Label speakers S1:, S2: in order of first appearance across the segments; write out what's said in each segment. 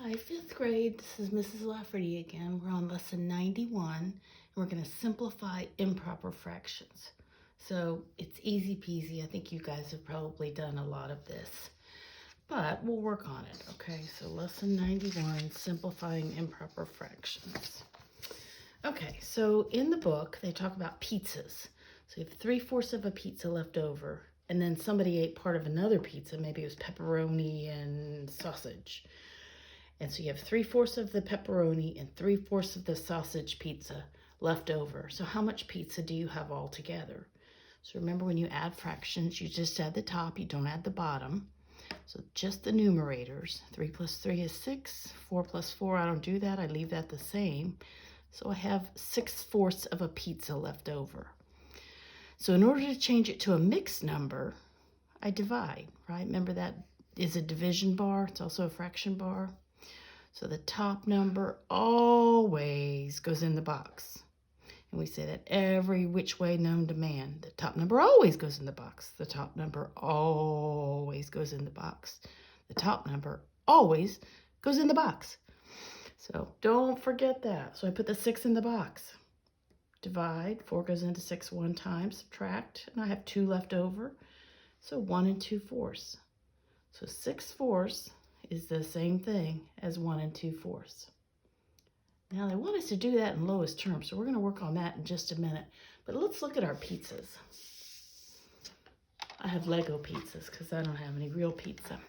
S1: Hi, fifth grade. This is Mrs. Lafferty again. We're on lesson 91, and we're going to simplify improper fractions. So it's easy peasy. I think you guys have probably done a lot of this, but we'll work on it. Okay, so lesson 91, simplifying improper fractions. Okay, so in the book, they talk about pizzas. So you have 3/4 of a pizza left over, and then somebody ate part of another pizza. Maybe it was pepperoni and sausage. And so you have 3/4 of the pepperoni and 3/4 of the sausage pizza left over. So how much pizza do you have all together? So remember, when you add fractions, you just add the top, you don't add the bottom. So just the numerators. 3 plus 3 is 6. 4 plus 4, I don't do that. I leave that the same. So I have 6/4 of a pizza left over. So in order to change it to a mixed number, I divide, right? Remember, that is a division bar. It's also a fraction bar. So the top number always goes in the box. And we say that every which way known to man. The top number always goes in the box. The top number always goes in the box. The top number always goes in the box. So don't forget that. So I put the 6 in the box. Divide. 4 goes into 6 one time. Subtract. And I have 2 left over. So 1 2/4. So 6/4 is the same thing as 1 2/4. Now they want us to do that in lowest terms, so we're going to work on that in just a minute. But let's look at our pizzas. I have Lego pizzas because I don't have any real pizza.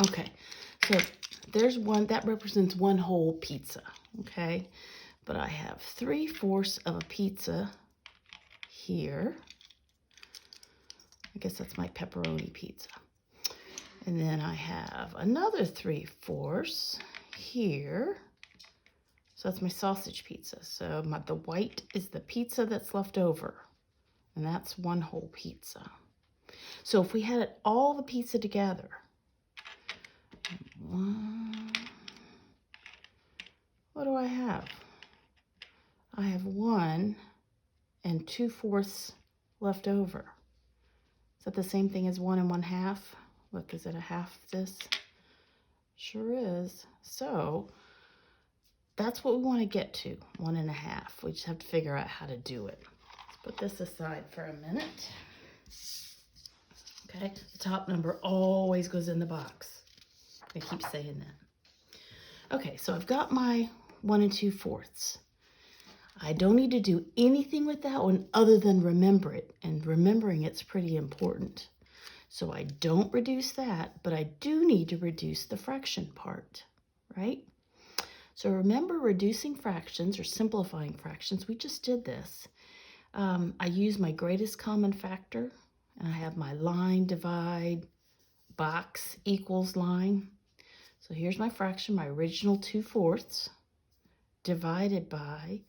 S1: Okay, so there's one that represents one whole pizza, okay? But I have 3/4 of a pizza here. I guess that's my pepperoni pizza. And then I have another 3/4 here. So that's my sausage pizza. So the white is the pizza that's left over. And that's one whole pizza. So if we had all the pizza together, what do I have? I have 1 2/4 left over. Is that the same thing as 1 1/2? Look, is it a half of this? Sure is. So that's what we want to get to, 1 1/2. We just have to figure out how to do it. Let's put this aside for a minute. Okay, the top number always goes in the box. I keep saying that. Okay, so I've got my 1 2/4. I don't need to do anything with that one other than remember it. And remembering it's pretty important. So I don't reduce that, but I do need to reduce the fraction part, right? So remember, reducing fractions or simplifying fractions, we just did this. I use my greatest common factor, and I have my line, divide, box equals line. So here's my fraction, my original 2/4, divided by,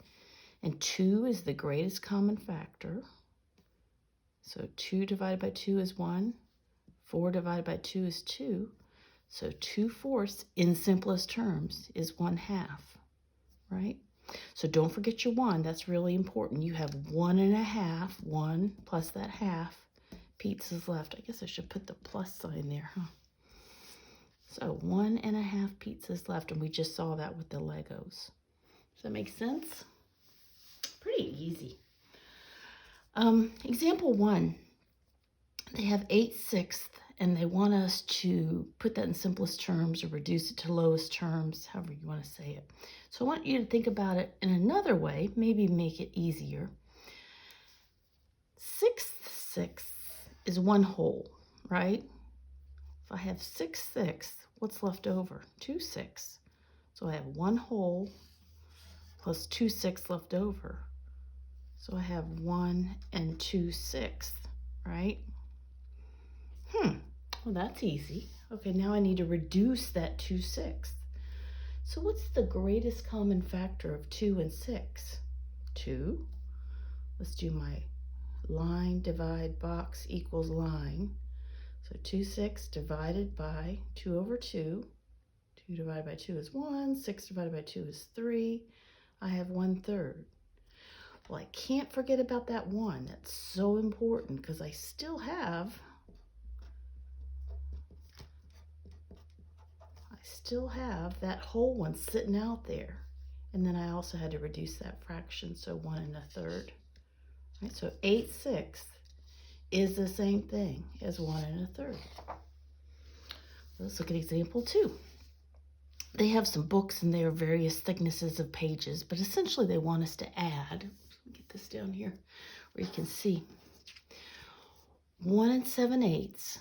S1: and 2 is the greatest common factor. So 2 divided by 2 is 1. 4 divided by 2 is 2. So 2/4 in simplest terms is 1/2, right? So don't forget your 1. That's really important. You have 1 1/2, 1 plus that half, pizzas left. I guess I should put the plus sign there, huh? So 1 1/2 pizzas left, and we just saw that with the Legos. Does that make sense? Pretty easy. Example 1. They have 8/6, and they want us to put that in simplest terms or reduce it to lowest terms, however you want to say it. So I want you to think about it in another way, maybe make it easier. 6/6 is one whole, right? If I have 6/6, what's left over? 2/6. So I have one whole plus 2/6 left over. So I have 1 2/6, right? Well, that's easy. Okay, now I need to reduce that 2/6. So what's the greatest common factor of 2 and 6? 2. Let's do my line, divide, box equals line. So 2/6 divided by 2 over 2. 2 divided by 2 is 1. 6 divided by 2 is 3. I have 1/3. Well, I can't forget about that 1. That's so important because I still have still have that whole one sitting out there. And then I also had to reduce that fraction, so 1 1/3. Right, so 8/6 is the same thing as 1 1/3. Let's look at example 2. They have some books and there are various thicknesses of pages, but essentially they want us to add, let me get this down here where you can see, 1 7/8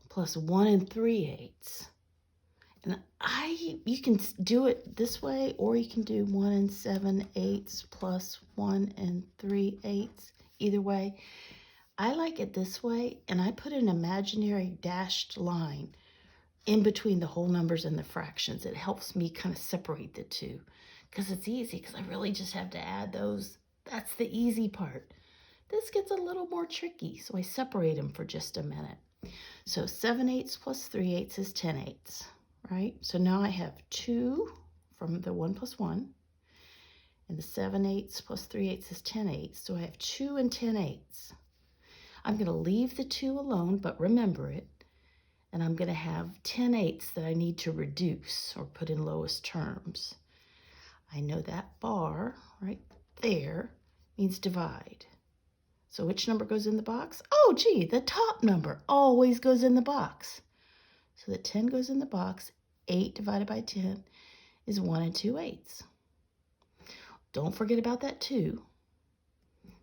S1: plus 1 3/8. And you can do it this way, or you can do 1 7/8 plus 1 3/8. Either way, I like it this way, and I put an imaginary dashed line in between the whole numbers and the fractions. It helps me kind of separate the two because it's easy, because I really just have to add those. That's the easy part. This gets a little more tricky, so I separate them for just a minute. So 7/8 plus 3/8 is 10/8, right? So now I have 2 from the 1 plus 1, and the 7/8 plus 3/8 is 10/8, so I have 2 and 10/8. I'm going to leave the 2 alone, but remember it. And I'm going to have 10/8 that I need to reduce or put in lowest terms. I know that bar right there means divide. So which number goes in the box? Oh, gee, the top number always goes in the box. So the 10 goes in the box. 8 divided by 10 is 1 2/8. Don't forget about that 2.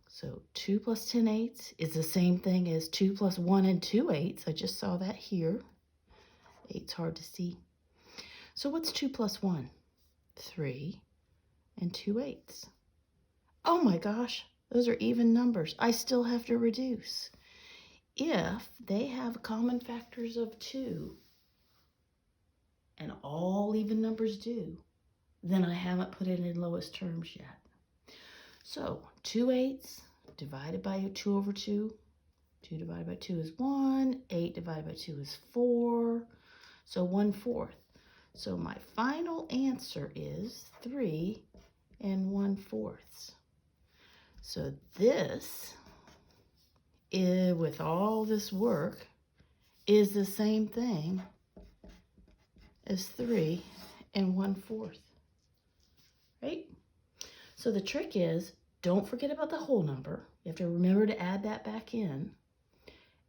S1: So 2 plus 10/8 is the same thing as 2 plus 1 2/8. I just saw that here. 8's hard to see. So what's 2 plus 1? 3 2/8. Oh my gosh, those are even numbers. I still have to reduce. If they have common factors of 2, and all even numbers do, then I haven't put it in lowest terms yet. So 2/8 divided by 2 over 2. 2 divided by 2 is 1. 8 divided by 2 is 4. So 1/4. So my final answer is 3 1/4. So this, with all this work, is the same thing as 3 1/4. Right? So the trick is, don't forget about the whole number. You have to remember to add that back in.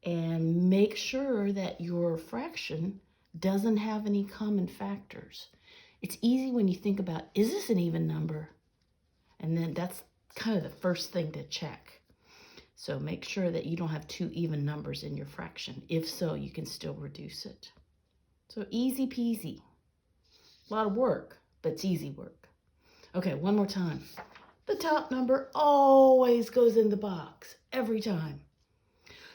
S1: And make sure that your fraction doesn't have any common factors. It's easy when you think about, is this an even number? And then that's kind of the first thing to check. So make sure that you don't have 2 even numbers in your fraction. If so, you can still reduce it. So easy peasy. A lot of work, but it's easy work. Okay, one more time. The top number always goes in the box, every time.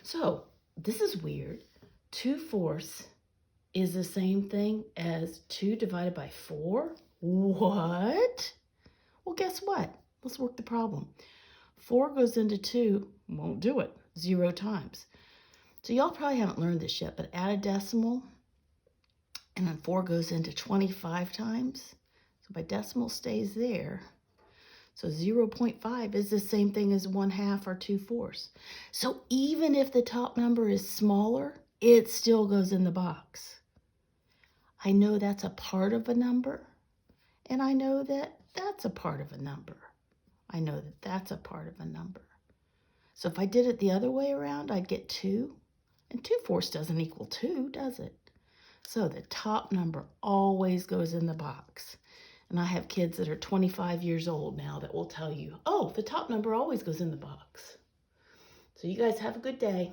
S1: So this is weird. 2/4 is the same thing as 2 divided by 4? What? Well, guess what? Let's work the problem. 4 goes into 2, won't do it, 0 times. So y'all probably haven't learned this yet, but add a decimal, and then 4 goes into 25 times. So my decimal stays there. So 0.5 is the same thing as 1/2 or 2/4. So even if the top number is smaller, it still goes in the box. I know that's a part of a number, and I know that that's a part of a number. I know that that's a part of a number. So if I did it the other way around, I'd get 2. And 2/4 doesn't equal 2, does it? So the top number always goes in the box. And I have kids that are 25 years old now that will tell you, oh, the top number always goes in the box. So you guys have a good day.